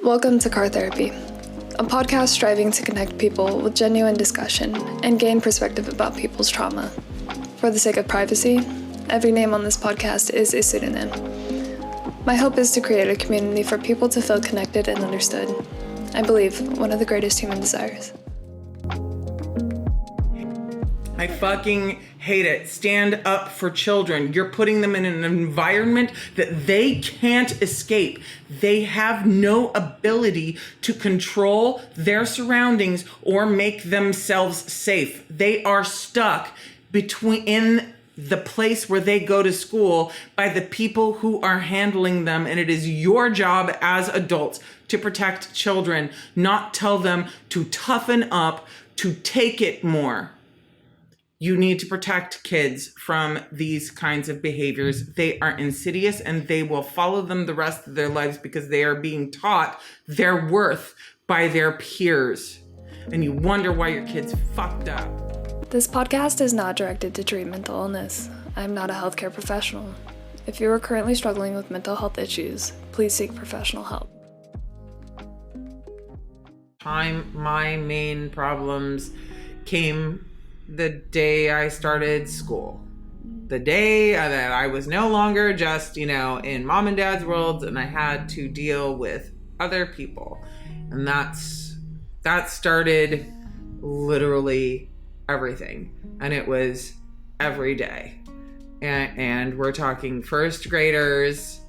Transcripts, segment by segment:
Welcome to Car Therapy, a podcast striving to connect people with genuine discussion and gain perspective about people's trauma. For the sake of privacy, every name on this podcast is a pseudonym. My hope is to create a community for people to feel connected and understood. I believe one of the greatest human desires. I fucking hate it. Stand up for children. You're putting them in an environment that they can't escape. They have no ability to control their surroundings or make themselves safe. They are stuck in the place where they go to school by the people who are handling them. And it is your job as adults to protect children, not tell them to toughen up, to take it more. You need to protect kids from these kinds of behaviors. They are insidious and they will follow them the rest of their lives because they are being taught their worth by their peers. And you wonder why your kid's fucked up. This podcast is not directed to treat mental illness. I'm not a healthcare professional. If you are currently struggling with mental health issues, please seek professional help. My main problems came the day I started school. The day that I was no longer just, in mom and dad's world, and I had to deal with other people. And that started literally everything. And it was every day. And we're talking first graders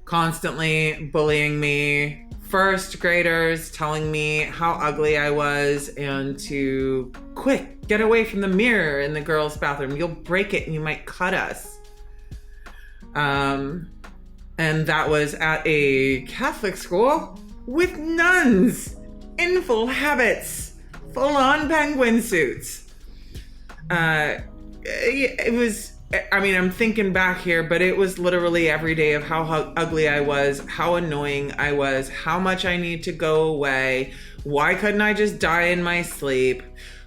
constantly bullying me, first graders telling me how ugly I was and to get away from the mirror in the girls' bathroom. You'll break it and you might cut us. And that was at a Catholic school with nuns in full habits, full-on penguin suits. It was, I'm thinking back here, but it was literally every day of how ugly I was, how annoying I was, how much I need to go away. Why couldn't I just die in my sleep?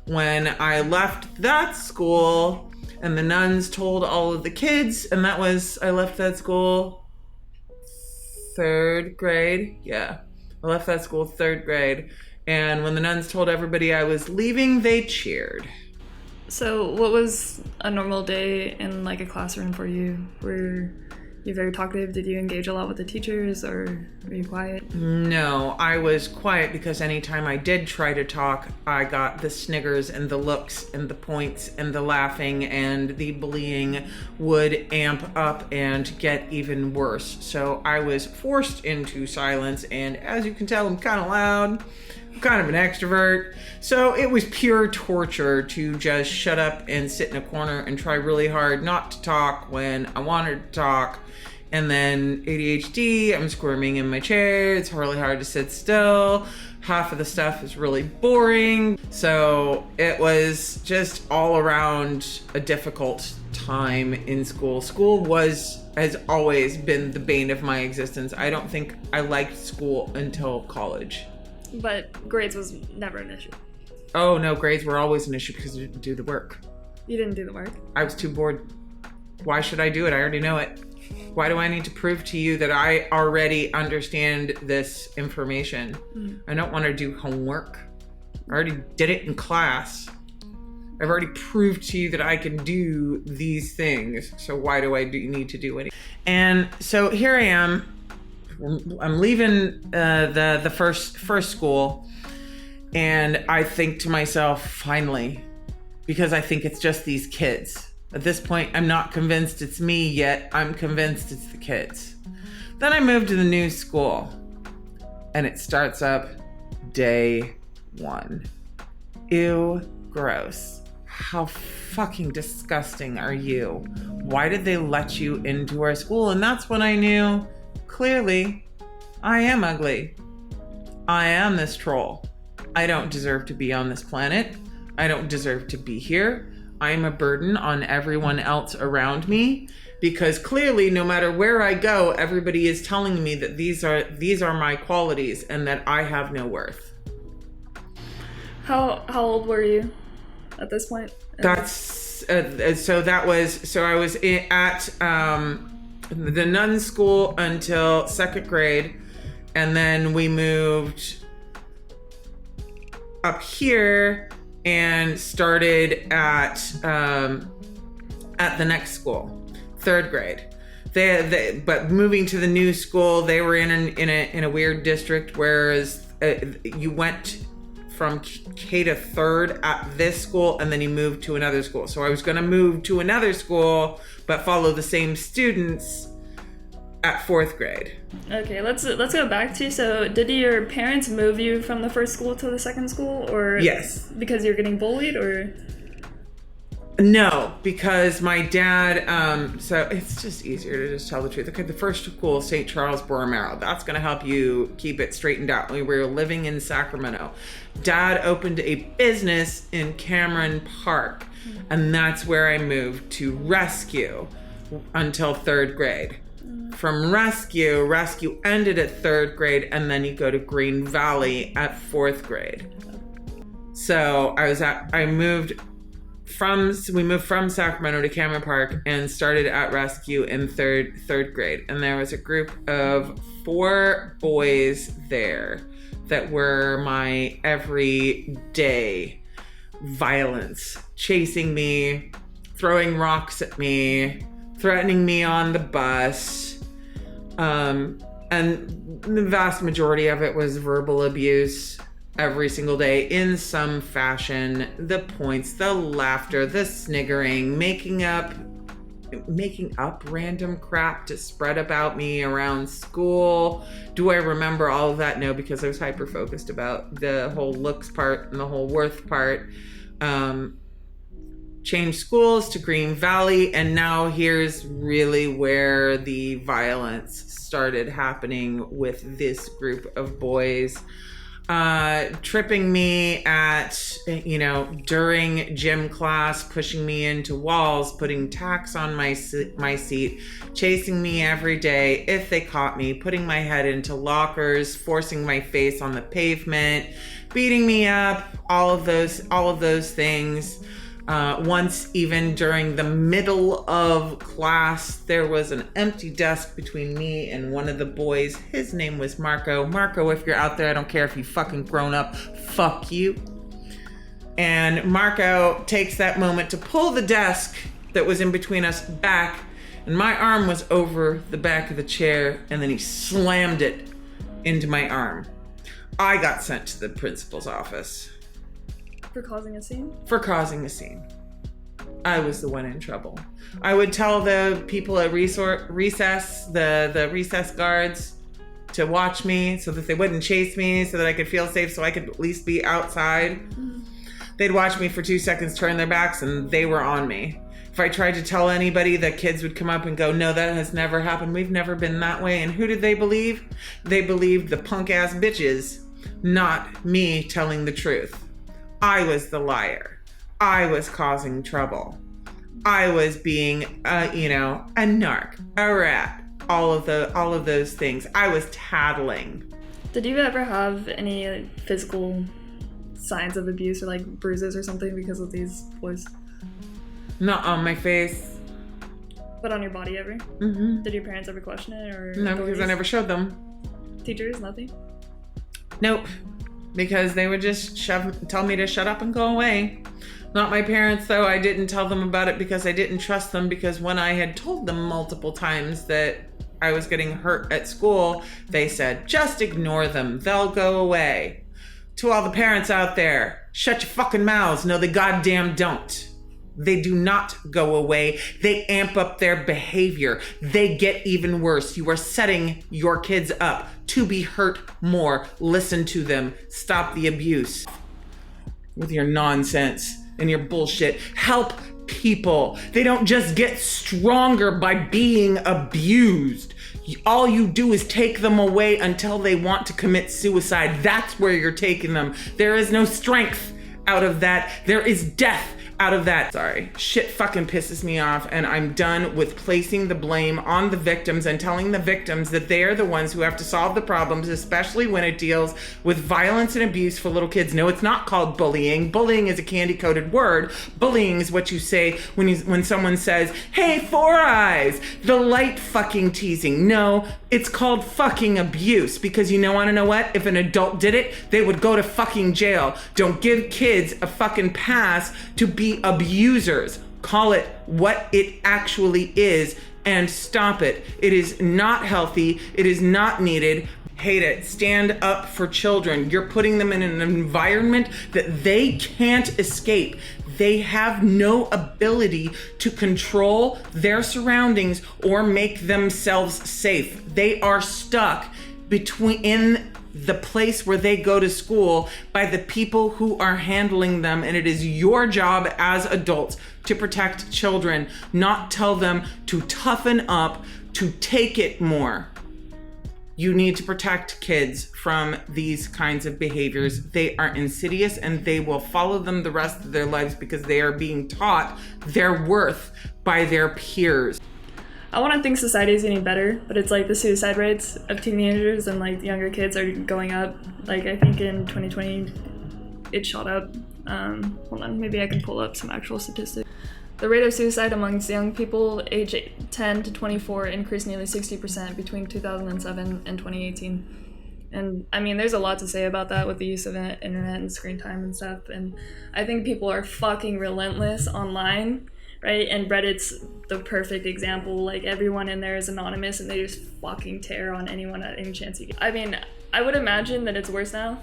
When I left that school and the nuns told all of the kids, and I left that school third grade. Yeah, I left that school third grade. And when the nuns told everybody I was leaving, they cheered. So what was a normal day in a classroom for you? Were you very talkative? Did you engage a lot with the teachers, or were you quiet? No, I was quiet because anytime I did try to talk, I got the sniggers and the looks and the points and the laughing, and the bullying would amp up and get even worse. So I was forced into silence, and as you can tell, I'm kind of loud. Kind of an extrovert, so it was pure torture to just shut up and sit in a corner and try really hard not to talk when I wanted to talk. And then ADHD, I'm squirming in my chair, it's really hard to sit still, half of the stuff is really boring, so it was just all around a difficult time in school. School has always been the bane of my existence. I don't think I liked school until college. But grades was never an issue. Oh, no, grades were always an issue because I didn't do the work. You didn't do the work? I was too bored. Why should I do it? I already know it. Why do I need to prove to you that I already understand this information? I don't want to do homework. I already did it in class. I've already proved to you that I can do these things. So why do I need to do anything? And so here I am. I'm leaving the first school, and I think to myself, finally, because I think it's just these kids. At this point, I'm not convinced it's me yet. I'm convinced it's the kids. Then I moved to the new school, and it starts up day one. Ew, gross. How fucking disgusting are you? Why did they let you into our school? And that's when I knew, clearly, I am ugly. I am this troll. I don't deserve to be on this planet. I don't deserve to be here. I'm a burden on everyone else around me because clearly, no matter where I go, everybody is telling me that these are my qualities and that I have no worth. How old were you at this point? I was at the nun school until second grade, And then we moved up here and started at the next school, 3rd grade. But moving to the new school, they were in a weird district, whereas you went from K to 3rd at this school, and then you moved to another school. So I was going to move to another school, but follow the same students at 4th grade. Okay, let's go back to, so did your parents move you from the first school to the second school, or yes, because you're getting bullied, or? No, because my dad, so it's just easier to just tell the truth. Okay, the first school, St. Charles Borromeo, that's going to help you keep it straightened out. We were living in Sacramento. Dad opened a business in Cameron Park, and that's where I moved to Rescue until 3rd grade. From Rescue ended at 3rd grade, and then you go to Green Valley at 4th grade. So we moved from Sacramento to Cameron Park and started at Rescue in third grade. And there was a group of 4 boys there that were my everyday violence, chasing me, throwing rocks at me, threatening me on the bus. And the vast majority of it was verbal abuse every single day in some fashion. The points, the laughter, the sniggering, making up random crap to spread about me around school. Do I remember all of that? No, because I was hyper focused about the whole looks part and the whole worth part. Changed schools to Green Valley, and now here's really where the violence started happening with this group of boys. Tripping me at, during gym class, pushing me into walls, putting tacks on my seat, chasing me every day if they caught me, putting my head into lockers, forcing my face on the pavement, beating me up, all of those things. Once, even during the middle of class, there was an empty desk between me and one of the boys. His name was Marco. Marco, if you're out there, I don't care if you fucking grown up, fuck you. And Marco takes that moment to pull the desk that was in between us back, and my arm was over the back of the chair, and then he slammed it into my arm. I got sent to the principal's office. For causing a scene? For causing a scene. I was the one in trouble. I would tell the people at recess, the recess guards, to watch me so that they wouldn't chase me, so that I could feel safe, so I could at least be outside. Mm-hmm. They'd watch me for 2 seconds, turn their backs, and they were on me. If I tried to tell anybody, the kids would come up and go, "No, that has never happened. We've never been that way." And who did they believe? They believed the punk-ass bitches, not me telling the truth. I was the liar. I was causing trouble. I was being, a narc, a rat, all of those things. I was tattling. Did you ever have any physical signs of abuse, or bruises or something because of these boys? Not on my face. But on your body ever? Mm-hmm. Did your parents ever question it, or? No, because I never showed them. Teachers, nothing? Nope. Because they would just tell me to shut up and go away. Not my parents, though. I didn't tell them about it because I didn't trust them, because when I had told them multiple times that I was getting hurt at school, they said, "Just ignore them. They'll go away." To all the parents out there, shut your fucking mouths. No, they goddamn don't. They do not go away. They amp up their behavior. They get even worse. You are setting your kids up to be hurt more. Listen to them. Stop the abuse with your nonsense and your bullshit. Help people. They don't just get stronger by being abused. All you do is take them away until they want to commit suicide. That's where you're taking them. There is no strength out of that. There is death out of that. Sorry. Shit fucking pisses me off, and I'm done with placing the blame on the victims and telling the victims that they are the ones who have to solve the problems, especially when it deals with violence and abuse for little kids. No, it's not called bullying. Bullying is a candy-coated word. Bullying is what you say when someone says, hey, Four Eyes, the light fucking teasing. No, it's called fucking abuse, because you want to know what? If an adult did it, they would go to fucking jail. Don't give kids a fucking pass to be abusers. Call it what it actually is and stop it. It is not healthy. It is not needed. Hate it. Stand up for children. You're putting them in an environment that they can't escape. They have no ability to control their surroundings or make themselves safe. They are stuck in the place where they go to school by the people who are handling them, and it is your job as adults to protect children, not tell them to toughen up, to take it more. You need to protect kids from these kinds of behaviors. They are insidious, and they will follow them the rest of their lives because they are being taught their worth by their peers. I want to think society is getting better, but it's like the suicide rates of teenagers and like younger kids are going up. Like I think in 2020, it shot up. Hold on, maybe I can pull up some actual statistics. The rate of suicide amongst young people age 10 to 24 increased nearly 60% between 2007 and 2018. And I mean, there's a lot to say about that with the use of internet and screen time and stuff. And I think people are fucking relentless online. Right? And Reddit's the perfect example. Like everyone in there is anonymous and they just fucking tear on anyone at any chance you get. I mean, I would imagine that it's worse now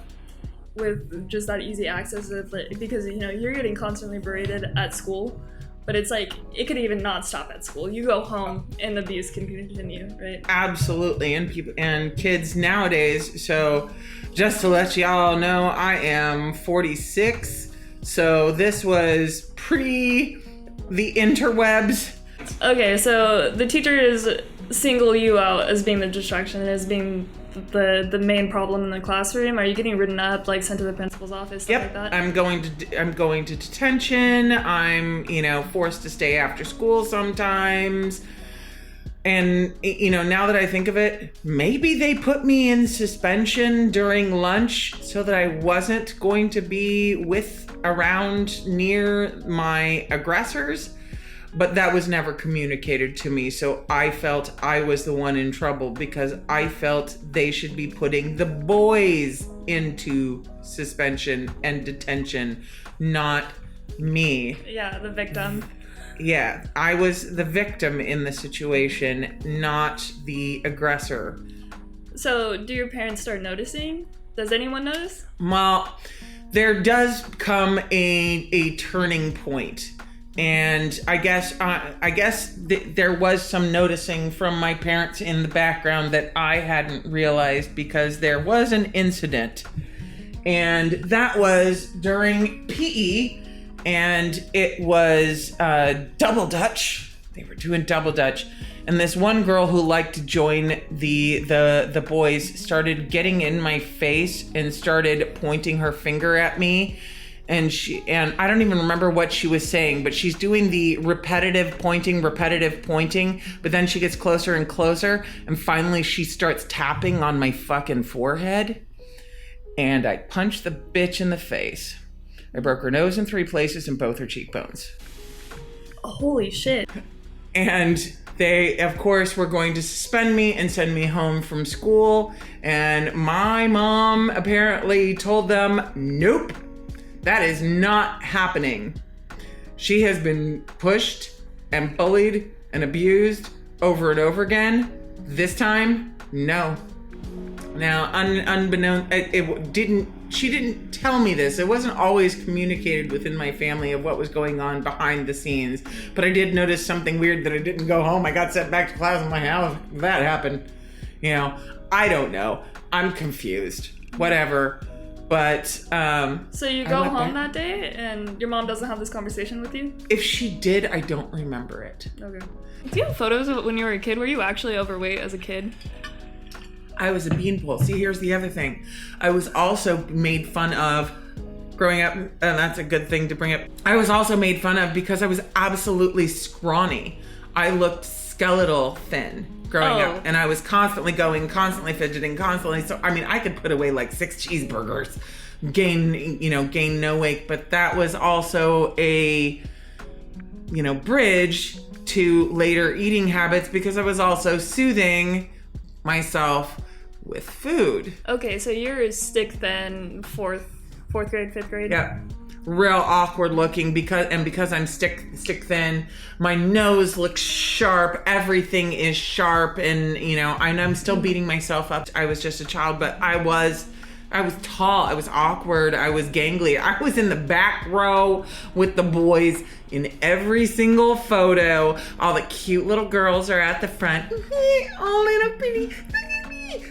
with just that easy access of, because you're getting constantly berated at school, but it's like it could even not stop at school. You go home and the abuse can continue, right? Absolutely. And people and kids nowadays, so just to let y'all know, I am 46. So this was pre the interwebs. Okay, so the teachers single you out as being the distraction, as being the main problem in the classroom. Are you getting written up, like sent to the principal's office, stuff like that? I'm going to detention. I'm forced to stay after school sometimes. And now that I think of it, maybe they put me in suspension during lunch so that I wasn't going to be around near my aggressors, but that was never communicated to me. So I felt I was the one in trouble because I felt they should be putting the boys into suspension and detention, not me. Yeah, the victim. Yeah, I was the victim in the situation, not the aggressor. So do your parents start noticing? Does anyone notice? Well, there does come a turning point, and I guess there was some noticing from my parents in the background that I hadn't realized, because there was an incident, and that was during PE, and it was double dutch. They were doing double dutch. And this one girl who liked to join the boys started getting in my face and started pointing her finger at me. And I don't even remember what she was saying, but she's doing the repetitive pointing, but then she gets closer and closer, and finally she starts tapping on my fucking forehead, and I punched the bitch in the face. I broke her nose in 3 places and both her cheekbones. Holy shit. And they, of course, were going to suspend me and send me home from school. And my mom apparently told them, nope, that is not happening. She has been pushed and bullied and abused over and over again. This time, no. Now, unbeknown, she didn't tell me this. It wasn't always communicated within my family of what was going on behind the scenes. But I did notice something weird that I didn't go home. I got sent back to class in my house. That happened. I don't know. I'm confused. Whatever. But, so you go home that day and your mom doesn't have this conversation with you? If she did, I don't remember it. Okay. Do you have photos of when you were a kid? Were you actually overweight as a kid? I was a beanpole. See, here's the other thing. I was also made fun of growing up, and that's a good thing to bring up. I was also made fun of because I was absolutely scrawny. I looked skeletal thin growing up, and I was constantly going, constantly fidgeting, constantly. So, I mean, I could put away like 6 cheeseburgers, gain no weight, but that was also a, bridge to later eating habits because I was also soothing myself with food. Okay, so you're stick thin, fourth grade, 5th grade? Yeah. Real awkward looking because I'm stick thin. My nose looks sharp. Everything is sharp, and I'm still beating myself up. I was just a child, but I was tall. I was awkward. I was gangly. I was in the back row with the boys in every single photo. All the cute little girls are at the front. Oh, little pretty.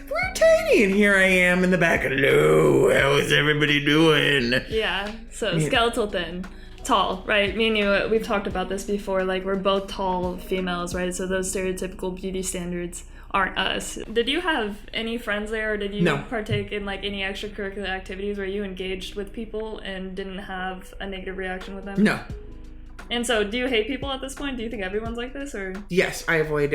We're tiny, and here I am in the back. Hello, how is everybody doing? Yeah, so skeletal thin, tall, right? Me and you, we've talked about this before. Like, we're both tall females, right? So those stereotypical beauty standards aren't us. Did you have any friends there, or did you partake in like any extracurricular activities where you engaged with people and didn't have a negative reaction with them? No. And so, do you hate people at this point? Do you think everyone's like this, or? Yes, I avoid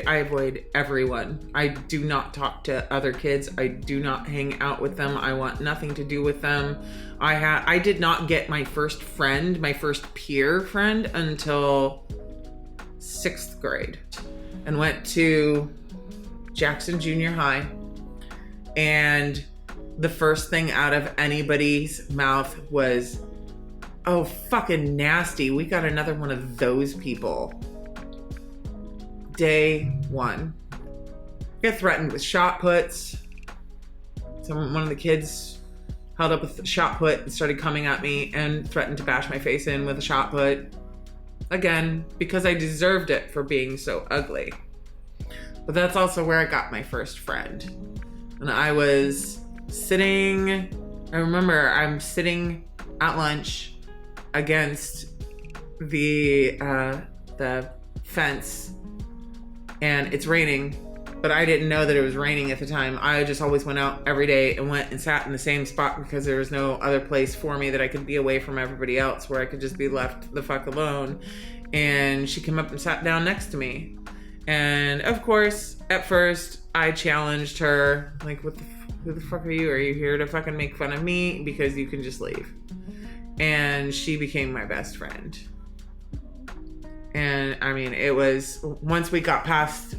everyone. I do not talk to other kids. I do not hang out with them. I want nothing to do with them. I did not get my first peer friend until 6th grade, and went to Jackson Junior High, and the first thing out of anybody's mouth was, "Oh, fucking nasty. We got another one of those people." Day 1. Got threatened with shot puts. One of the kids held up a shot put and started coming at me and threatened to bash my face in with a shot put. Again, because I deserved it for being so ugly. But that's also where I got my first friend. And I remember I'm sitting at lunch against the fence, and it's raining, but I didn't know that it was raining at the time. I just always went out every day and went and sat in the same spot because there was no other place for me that I could be away from everybody else, where I could just be left the fuck alone. And she came up and sat down next to me, and of course at first I challenged her, like, who the fuck are you? Are you here to fucking make fun of me? Because you can just leave. And she became my best friend. And I mean, it was, once we got past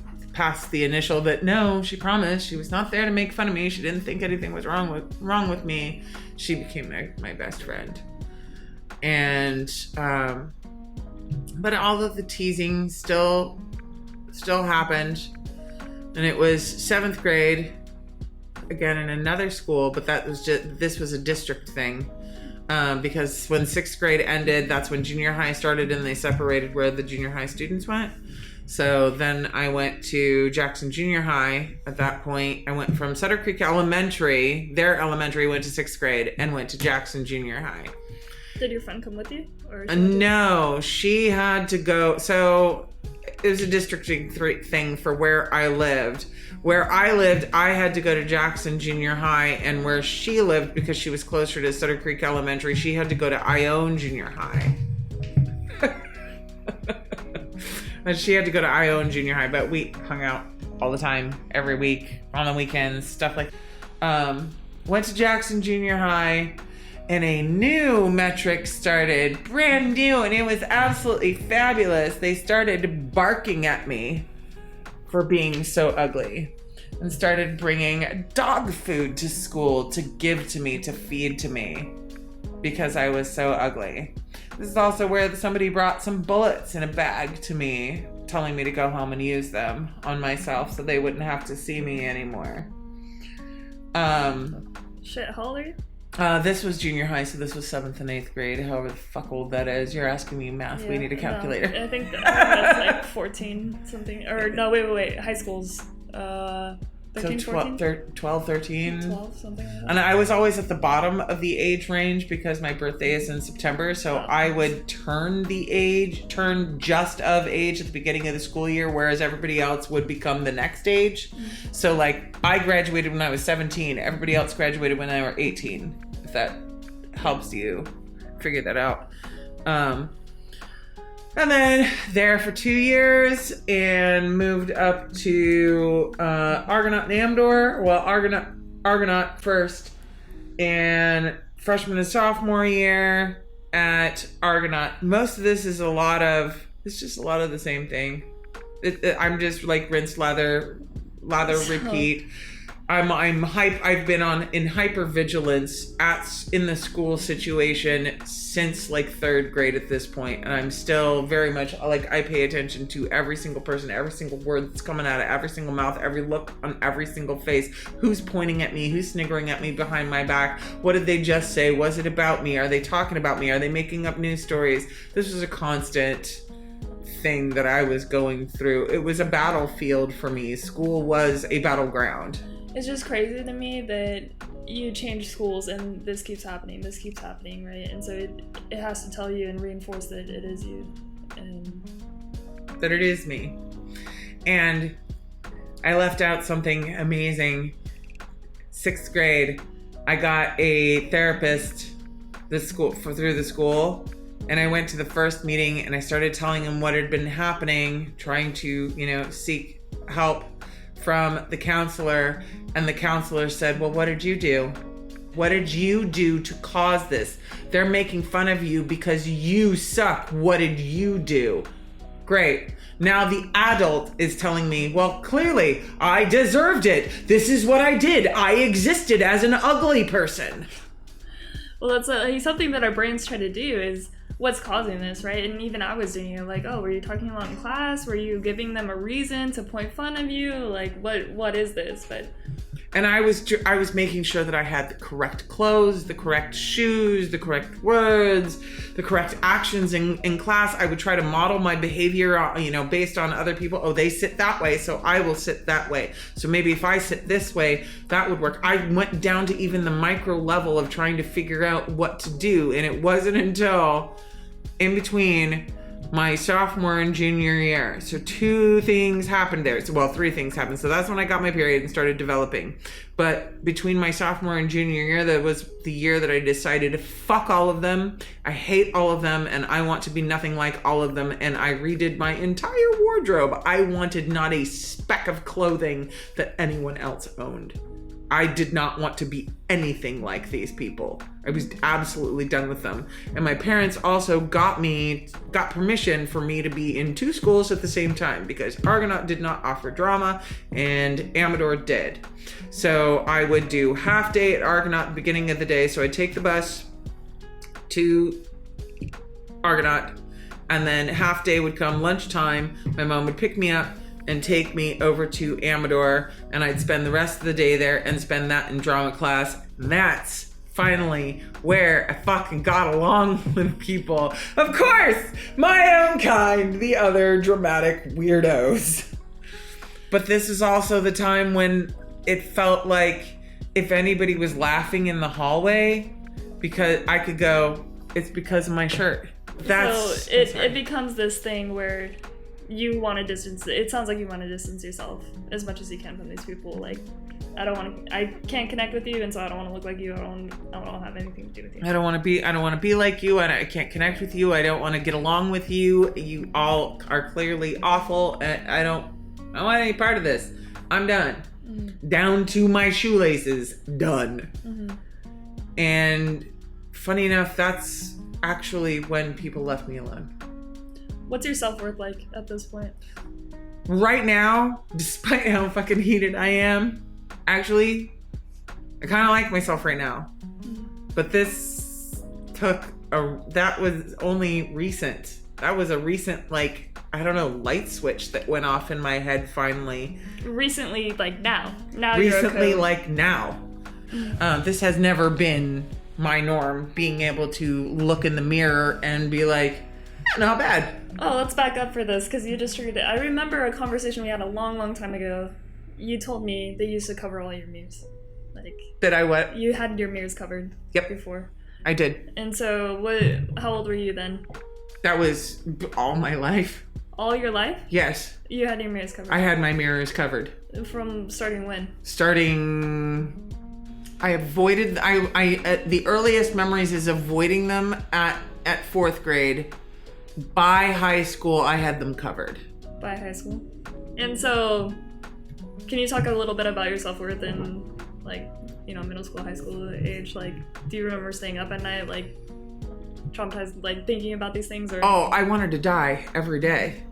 the initial that no, she promised she was not there to make fun of me, she didn't think anything was wrong with me, she became my best friend. And but all of the teasing still happened. And it was 7th grade, again in another school, but this was a district thing. Because when 6th grade ended, that's when junior high started, and they separated where the junior high students went. So then I went to Jackson Junior High. At that point, I went from Sutter Creek Elementary, their elementary, went to 6th grade, and went to Jackson Junior High. Did your friend come with you? No, she had to go. So it was a districting thing for where I lived. Where I lived, I had to go to Jackson Junior High, and where she lived, because she was closer to Sutter Creek Elementary, she had to go to Ione Junior High. And she had to go to Ione Junior High, but we hung out all the time, every week, on the weekends, stuff like that. Went to Jackson Junior High, and a new metric started, brand new, and it was absolutely fabulous. They started barking at me for being so ugly, and started bringing dog food to school to give to me, to feed to me, because I was so ugly. This is also where somebody brought some bullets in a bag to me, telling me to go home and use them on myself so they wouldn't have to see me anymore. Shit, how old are you? This was junior high, so this was 7th and 8th grade, however the fuck old that is. You're asking me math, we need a calculator. No, I think that's like 14 something, or no, wait, high school's 13, so 14? 12, 13. 12, something like that. And I was always at the bottom of the age range because my birthday is in September, so I would turn just of age at the beginning of the school year, whereas everybody else would become the next age. Mm-hmm. So like, I graduated when I was 17, everybody else graduated when they were 18, if that helps you. figured that out. And then there for 2 years and moved up to Argonaut and Amdor. Well, Argonaut first, and freshman and sophomore year at Argonaut. Most of this is just a lot of the same thing. I'm just like rinse, lather, repeat. I've been in hyper vigilance in the school situation since like 3rd grade at this point, and I'm still very much like, I pay attention to every single person, every single word that's coming out of every single mouth, every look on every single face. Who's pointing at me? Who's sniggering at me behind my back? What did they just say? Was it about me? Are they talking about me? Are they making up news stories? This was a constant thing that I was going through. It was a battlefield for me. School was a battleground. It's just crazy to me that you change schools and this keeps happening, right? And so it has to tell you and reinforce that it is you. And that it is me. And I left out something amazing. 6th grade, I got a therapist through the school, and I went to the first meeting and I started telling him what had been happening, trying to, seek help from the counselor. And the counselor said, well, what did you do? What did you do to cause this? They're making fun of you because you suck. What did you do? Great. Now the adult is telling me, well, clearly I deserved it. This is what I did. I existed as an ugly person. Well, that's something that our brains try to do, is what's causing this, right? And even I was doing it, like, oh, were you talking about in class? Were you giving them a reason to point fun of you? Like, what is this? And I was making sure that I had the correct clothes, the correct shoes, the correct words, the correct actions in class. I would try to model my behavior, based on other people. Oh, they sit that way, so I will sit that way. So maybe if I sit this way, that would work. I went down to even the micro level of trying to figure out what to do. And it wasn't until in between my sophomore and junior year. So 2 things happened there. So, 3 things happened. So that's when I got my period and started developing. But between my sophomore and junior year, that was the year that I decided to fuck all of them. I hate all of them, and I want to be nothing like all of them. And I redid my entire wardrobe. I wanted not a speck of clothing that anyone else owned. I did not want to be anything like these people. I was absolutely done with them. And my parents also got permission for me to be in 2 schools at the same time, because Argonaut did not offer drama and Amador did. So I would do half day at Argonaut at the beginning of the day. So I'd take the bus to Argonaut, and then half day would come lunchtime. My mom would pick me up and take me over to Amador, and I'd spend the rest of the day there and spend that in drama class. And that's finally where I fucking got along with people. Of course, my own kind, the other dramatic weirdos. But this is also the time when it felt like if anybody was laughing in the hallway, because I could go, it's because of my shirt. So it becomes this thing where you want to distance. It sounds like you want to distance yourself as much as you can from these people. Like, I can't connect with you, and so I don't want to look like you. I don't want to have anything to do with you. I don't want to be like you, and I can't connect with you. I don't want to get along with you. You all are clearly awful, and I don't want any part of this. I'm done. Mm-hmm. Down to my shoelaces. Done. Mm-hmm. And funny enough, that's actually when people left me alone. What's your self-worth like at this point? Right now, despite how fucking heated I am, actually, I kind of like myself right now. But this that was only recent. That was a recent, light switch that went off in my head finally. Recently, like now. Recently, like now. This has never been my norm, being able to look in the mirror and be like, not bad. Oh, let's back up for this, because you just triggered it. I remember a conversation we had a long, long time ago. You told me they used to cover all your mirrors. Did I what? You had your mirrors covered. Yep. Before. I did. And so, how old were you then? That was all my life. All your life? Yes. You had your mirrors covered? I had my mirrors covered. From starting when? Starting I avoided, the earliest memories is avoiding them at 4th grade. By high school, I had them covered. By high school. And so, can you talk a little bit about your self-worth in, like, you know, middle school, high school age? Like, do you remember staying up at night, like, traumatized, like, thinking about these things? Or Oh, I wanted to die every day.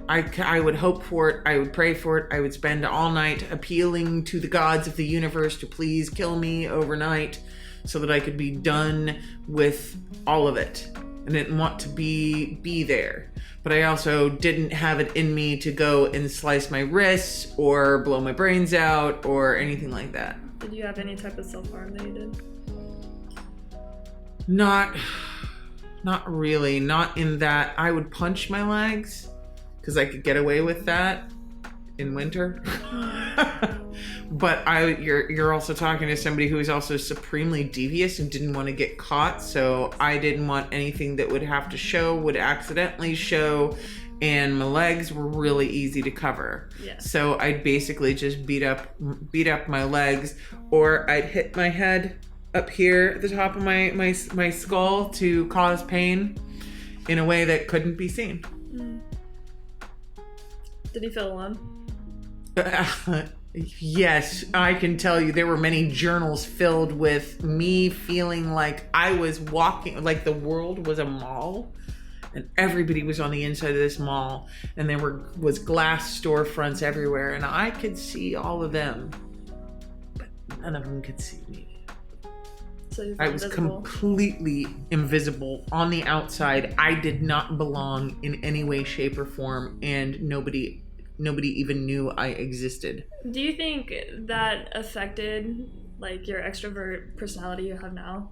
I would hope for it. I would pray for it. I would spend all night appealing to the gods of the universe to please kill me overnight so that I could be done with all of it. I didn't want to be there. But I also didn't have it in me to go and slice my wrists or blow my brains out or anything like that. Did you have any type of self-harm that you did? Not really. Not in that I would punch my legs because I could get away with that in winter. But you're also talking to somebody who is also supremely devious and didn't want to get caught. So I didn't want anything that would have to show, would accidentally show. And my legs were really easy to cover. Yeah. So I'd basically just beat up my legs, or I'd hit my head up here at the top of my skull to cause pain in a way that couldn't be seen. Did you feel alone? Yes, I can tell you there were many journals filled with me feeling like I was walking, like the world was a mall and everybody was on the inside of this mall and there was glass storefronts everywhere and I could see all of them, but none of them could see me. So I was completely invisible on the outside. I did not belong in any way, shape, or form, and nobody even knew I existed. Do you think that affected, like, your extrovert personality you have now?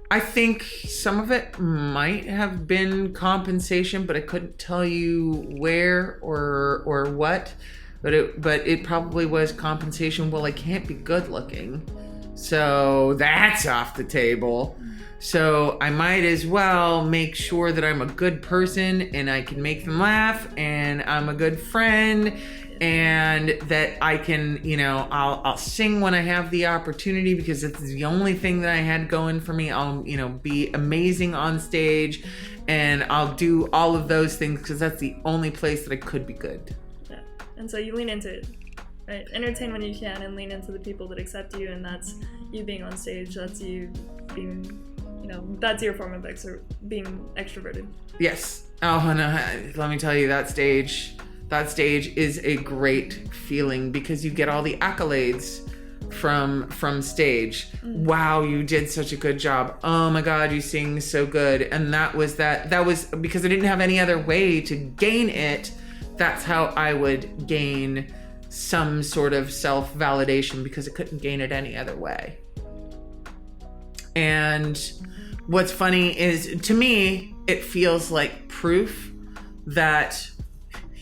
I think some of it might have been compensation, but I couldn't tell you where or what. But it probably was compensation. Well, I can't be good looking, so that's off the table. So I might as well make sure that I'm a good person and I can make them laugh and I'm a good friend and that I can, you know, I'll sing when I have the opportunity because it's the only thing that I had going for me. I'll, you know, be amazing on stage and I'll do all of those things because that's the only place that I could be good. Yeah. And so you lean into it, right? Entertain when you can and lean into the people that accept you, and that's you being on stage, that's you being, you know, that's your form of being extroverted. Yes. Oh, no, let me tell you, that stage is a great feeling because you get all the accolades from stage. Wow, you did such a good job. Oh my God, you sing so good. And that was because I didn't have any other way to gain it. That's how I would gain some sort of self-validation because I couldn't gain it any other way. And what's funny is, to me, it feels like proof that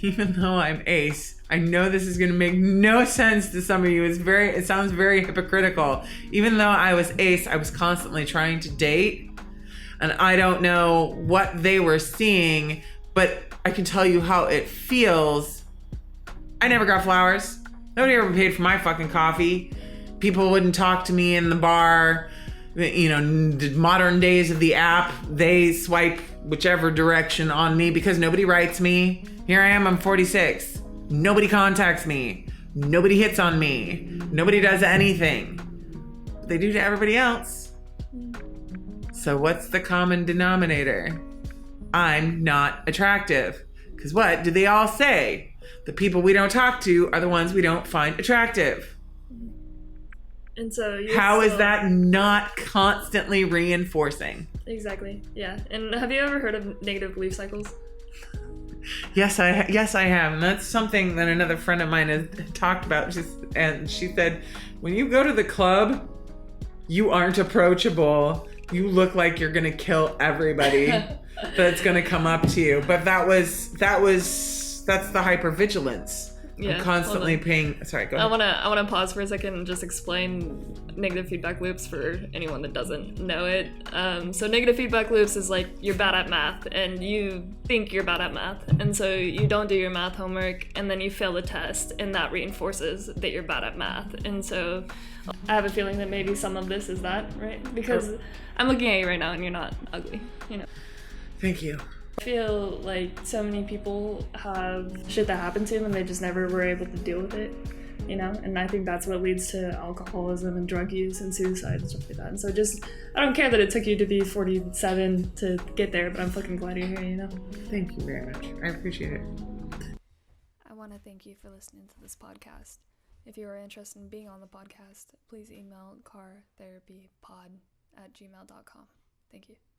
even though I'm ace, I know this is going to make no sense to some of you. It sounds very hypocritical. Even though I was ace, I was constantly trying to date. And I don't know what they were seeing, but I can tell you how it feels. I never got flowers. Nobody ever paid for my fucking coffee. People wouldn't talk to me in the bar. You know, the modern days of the app, they swipe whichever direction on me because nobody writes me. Here I am, I'm 46. Nobody contacts me. Nobody hits on me. Nobody does anything. They do to everybody else. So what's the common denominator? I'm not attractive. Because what do they all say? The people we don't talk to are the ones we don't find attractive. And so how is that not constantly reinforcing? Exactly. Yeah. And have you ever heard of negative belief cycles? Yes, I have. And that's something that another friend of mine has talked about. And she said, when you go to the club, you aren't approachable. You look like you're going to kill everybody that's going to come up to you. But that's the hypervigilance. Yeah, I'm constantly hold on. paying. Sorry, go ahead. I wanna pause for a second and just explain negative feedback loops for anyone that doesn't know it. So negative feedback loops is like you're bad at math and you think you're bad at math, and so you don't do your math homework and then you fail the test, and that reinforces that you're bad at math. And so I have a feeling that maybe some of this is that, right? Because I'm looking at you right now and you're not ugly, you know. Thank you. I feel like so many people have shit that happened to them and they just never were able to deal with it, you know? And I think that's what leads to alcoholism and drug use and suicide and stuff like that. And so just, I don't care that it took you to be 47 to get there, but I'm fucking glad you're here, you know? Thank you very much. I appreciate it. I want to thank you for listening to this podcast. If you are interested in being on the podcast, please email cartherapypod@gmail.com. Thank you.